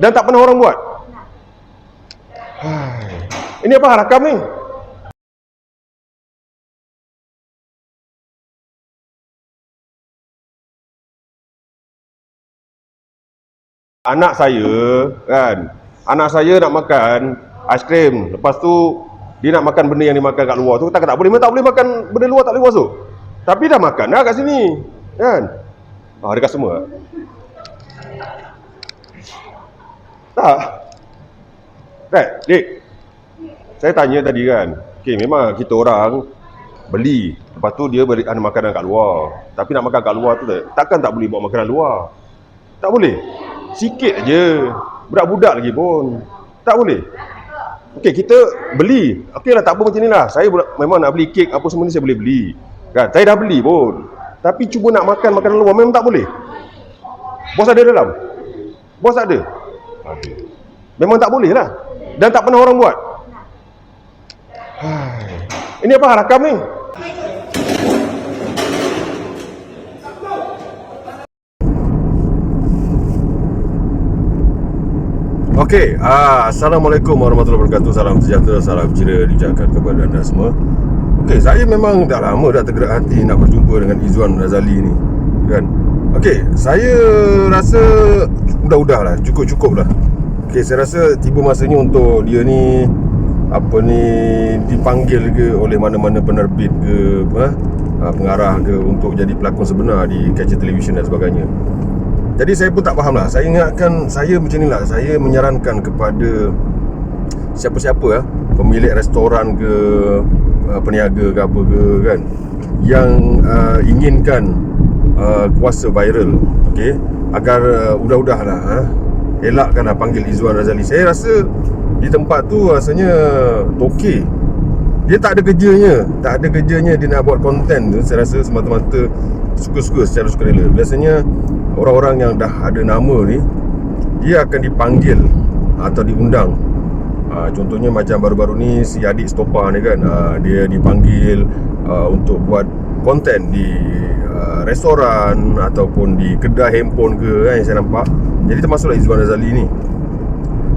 Dan tak pernah orang buat. Ini apa rakam ni? Anak saya kan, anak saya nak makan aiskrim, lepas tu dia nak makan benda yang dimakan kat luar tu, tak boleh, memang tak boleh makan benda luar, tak boleh masuk. Tapi dah makan dah kat sini kan. Ada customer tak? Right, Dik, saya tanya tadi kan, memang kita orang beli, lepas tu dia beli ada makanan kat luar, tapi nak makan kat luar tu takkan tak boleh bawa makanan luar. Tak boleh. Sikit je. Budak-budak lagi pun tak boleh. Kita beli. Lah, tak apa macam ni lah. Saya memang nak beli kek apa semua ni saya boleh beli kan. Saya dah beli pun, tapi cuba nak makan makanan luar memang tak boleh. Bos ada dalam? Bos ada? Memang tak boleh lah. Dan tak pernah orang buat. Ini apa rakam ni? Assalamualaikum warahmatullahi wabarakatuh. Salam sejahtera, salam ceria diucapkan kepada anda semua. Saya memang dah lama dah tergerak hati nak berjumpa dengan Izwan Razali ni kan. Saya rasa udah lah, cukup lah. Saya rasa tiba masanya untuk dia ni dipanggil ke oleh mana-mana penerbit ke pengarah ke untuk jadi pelakon sebenar di kaca televisyen dan sebagainya. Jadi saya pun tak faham lah. Saya ingatkan, saya macam ni lah, saya menyarankan kepada siapa-siapa pemilik restoran ke peniaga ke apa ke kan, yang inginkan kuasa viral, agar udah-udah lah elakkan lah panggil Izwan Razali. Saya rasa di tempat tu rasanya okey. Dia tak ada kerjanya dia nak buat konten tu. Saya rasa semata-mata suka-suka, secara sukarela. Biasanya orang-orang yang dah ada nama ni, dia akan dipanggil atau diundang. Contohnya macam baru-baru ni si adik Stopa ni kan, dia dipanggil untuk buat konten di restoran ataupun di kedai handphone ke kan, yang saya nampak. Jadi termasuklah Izwan Razali ni.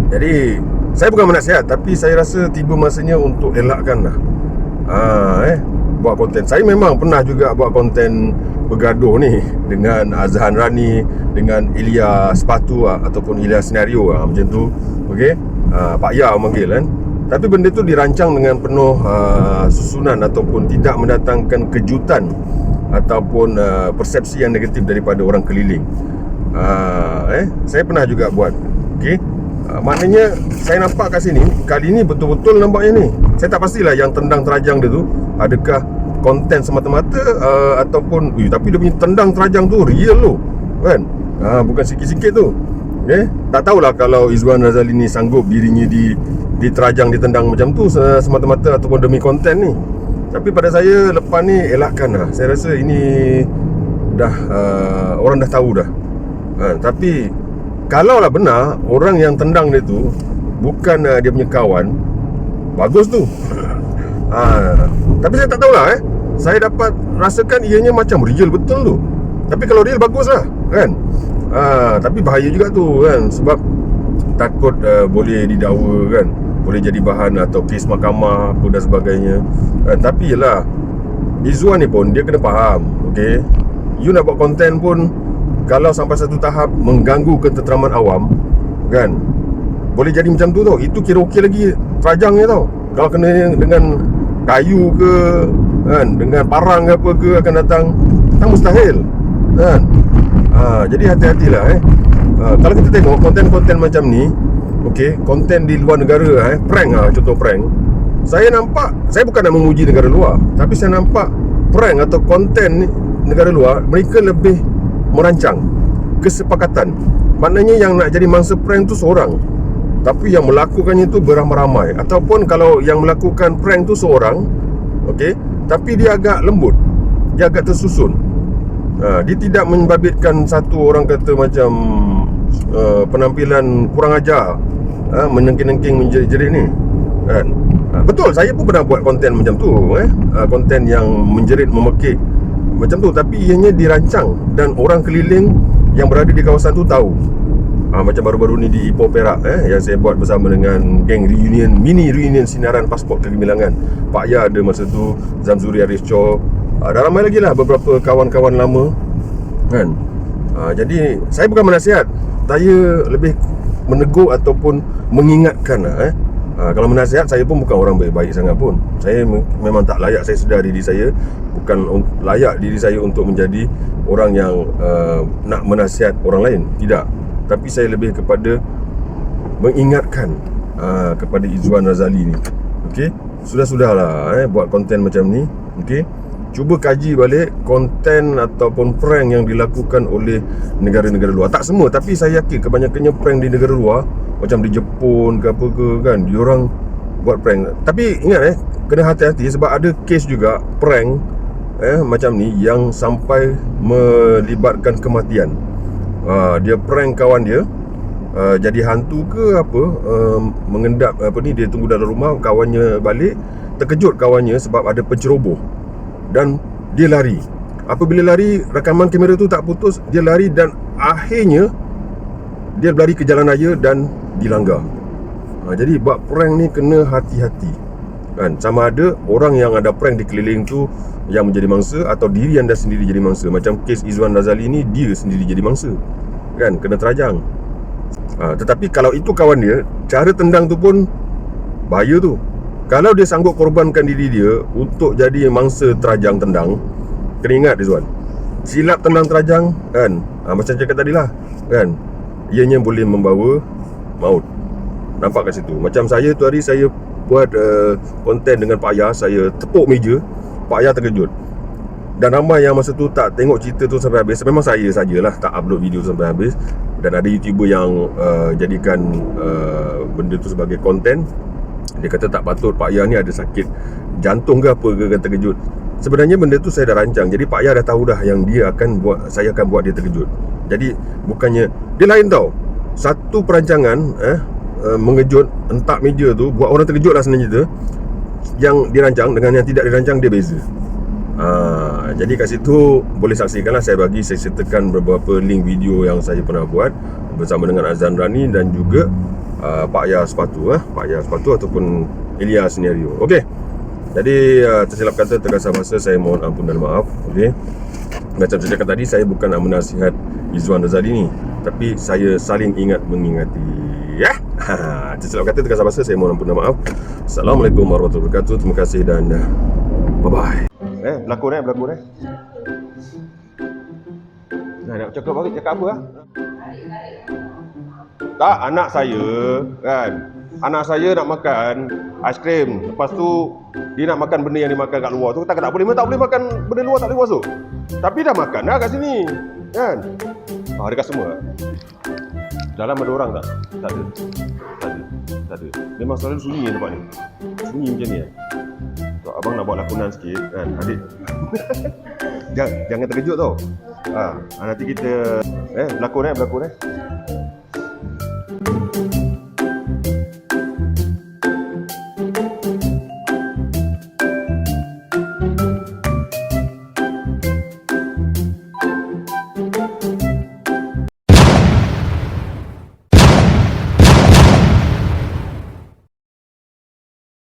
Jadi saya bukan menasihat, tapi saya rasa tiba masanya untuk elakkan lah buat konten. Saya memang pernah juga buat konten bergaduh ni dengan Azhan Rani, dengan Ilya Sepatu ataupun Ilya Senario macam tu. Pak Ya manggil kan. Tapi benda tu dirancang dengan penuh susunan ataupun tidak mendatangkan kejutan ataupun persepsi yang negatif daripada orang keliling. Saya pernah juga buat. Maknanya saya nampak kat sini, kali ni betul-betul nampaknya ni. Saya tak pastilah yang tendang terajang dia tu adakah konten semata-mata ataupun tapi dia punya tendang terajang tu real tu kan. Bukan sikit-sikit tu. Tak tahulah kalau Izwan Razali ni sanggup dirinya diterajang, ditendang macam tu semata-mata ataupun demi konten ni. Tapi pada saya lepas ni elakkan lah. Saya rasa ini dah orang dah tahu dah. Tapi kalaulah benar orang yang tendang dia tu bukan dia punya kawan, bagus tu. Tapi saya tak tahulah saya dapat rasakan ianya macam real betul tu. Tapi kalau real bagus lah kan. Tapi bahaya juga tu kan, sebab takut boleh didakwa kan, boleh jadi bahan atau kes mahkamah apa dan sebagainya. Tapi yelah, Izwan ni pun dia kena faham. You nak buat konten pun, kalau sampai satu tahap mengganggu ketenteraman awam kan, boleh jadi macam tu tau. Itu kira okey lagi terajangnya tau. Kalau kena dengan kayu ke kan, dengan parang ke apa ke akan datang mustahil kan. Jadi hati-hatilah kalau kita tengok konten-konten macam ni, konten di luar negara, prank contoh prank. Saya nampak, saya bukan nak memuji negara luar, tapi saya nampak prank atau konten negara luar, mereka lebih merancang kesepakatan. Maknanya yang nak jadi mangsa prank tu seorang, tapi yang melakukannya tu beramai-ramai. Ataupun kalau yang melakukan prank tu seorang, tapi dia agak lembut, dia agak tersusun. Dia tidak membabitkan satu orang kata macam penampilan kurang ajar, menengking-nengking menjerit-jerit ni kan. Betul, saya pun pernah buat konten macam tu, konten yang menjerit, memekik macam tu. Tapi ianya dirancang dan orang keliling yang berada di kawasan tu tahu. Macam baru-baru ni di Ipoh Perak yang saya buat bersama dengan geng reunion, mini reunion sinaran pasport kegemilangan. Pak Ya ada masa tu, Zamzuri Arisco, dan ramai lagi lah beberapa kawan-kawan lama kan. Jadi saya bukan menasihat, saya lebih menegur ataupun mengingatkan kalau menasihat, saya pun bukan orang baik-baik sangat pun. Saya memang tak layak, saya sedar diri saya bukan layak diri saya untuk menjadi orang yang nak menasihat orang lain. Tidak. Tapi saya lebih kepada mengingatkan kepada Izwan Razali ni. Okey, sudah-sudahlah buat konten macam ni. Okey, cuba kaji balik konten ataupun prank yang dilakukan oleh negara-negara luar. Tak semua, tapi saya yakin kebanyakannya prank di negara luar, macam di Jepun ke apa ke kan, diorang buat prank. Tapi ingat kena hati-hati sebab ada kes juga prank macam ni yang sampai melibatkan kematian. Dia prank kawan dia jadi hantu ke apa, mengendap dia tunggu dalam rumah, kawannya balik, terkejut kawannya sebab ada penceroboh dan dia lari. Apabila lari, rakaman kamera tu tak putus, dia lari dan akhirnya dia berlari ke jalan raya dan dilanggar. Jadi buat prank ni kena hati-hati kan. Sama ada orang yang ada prank di keliling tu yang menjadi mangsa, atau diri anda sendiri jadi mangsa. Macam kes Izwan Razali ni, dia sendiri jadi mangsa kan, kena terajang. Tetapi kalau itu kawan dia, cara tendang tu pun bahaya tu. Kalau dia sanggup korbankan diri dia untuk jadi mangsa terajang tendang, kena ingat Izwan, silap tendang terajang kan, macam cakap tadi lah kan, ianya boleh membawa maut. Nampak kat situ. Macam saya tu hari saya buat konten dengan Pak Ya, saya tepuk meja, Pak Ya terkejut. Dan ramai yang masa tu tak tengok cerita tu sampai habis. Memang saya sajalah tak upload video sampai habis. Dan ada YouTuber yang jadikan benda tu sebagai konten. Dia kata tak patut, Pak Ya ni ada sakit jantung ke apa ke kan terkejut. Sebenarnya benda tu saya dah rancang. Jadi Pak Ya dah tahu dah yang dia akan buat, saya akan buat dia terkejut. Jadi bukannya, dia lain tau. Satu perancangan mengejut, hentak meja tu, buat orang terkejut lah sebenarnya tu. Yang dirancang dengan yang tidak dirancang dia beza. Jadi kat situ boleh saksikanlah, saya sertakan beberapa link video yang saya pernah buat bersama dengan Azan Rani dan juga Pak Ya Sepatu, Pak Ya Sepatu ataupun Ilya Senario. Okey. Jadi tersilap kata, terkasar masa, saya mohon ampun dan maaf. Okey. Macam saya cakap tadi, saya bukan nak menasihat Izwan Razali ni, tapi saya saling ingat mengingati. Tersilap kata, terkasar masa, saya mohon ampun dan maaf. Assalamualaikum warahmatullahi wabarakatuh. Terima kasih dan bye-bye. Berlakon nak cakap apa Tak, anak saya kan, anak saya nak makan aiskrim, lepas tu dia nak makan benda yang dimakan kat luar tu. Tak boleh makan benda luar, tak boleh masuk. Tapi dah makan dah kat sini kan. Ada customer dalam ada orang tak? Tak ada. Memang selalu sunyi tempat ni. Sunyi macam ni So, abang nak buat lakonan sikit kan, adik. Jangan terkejut tau. Nanti kita berlakon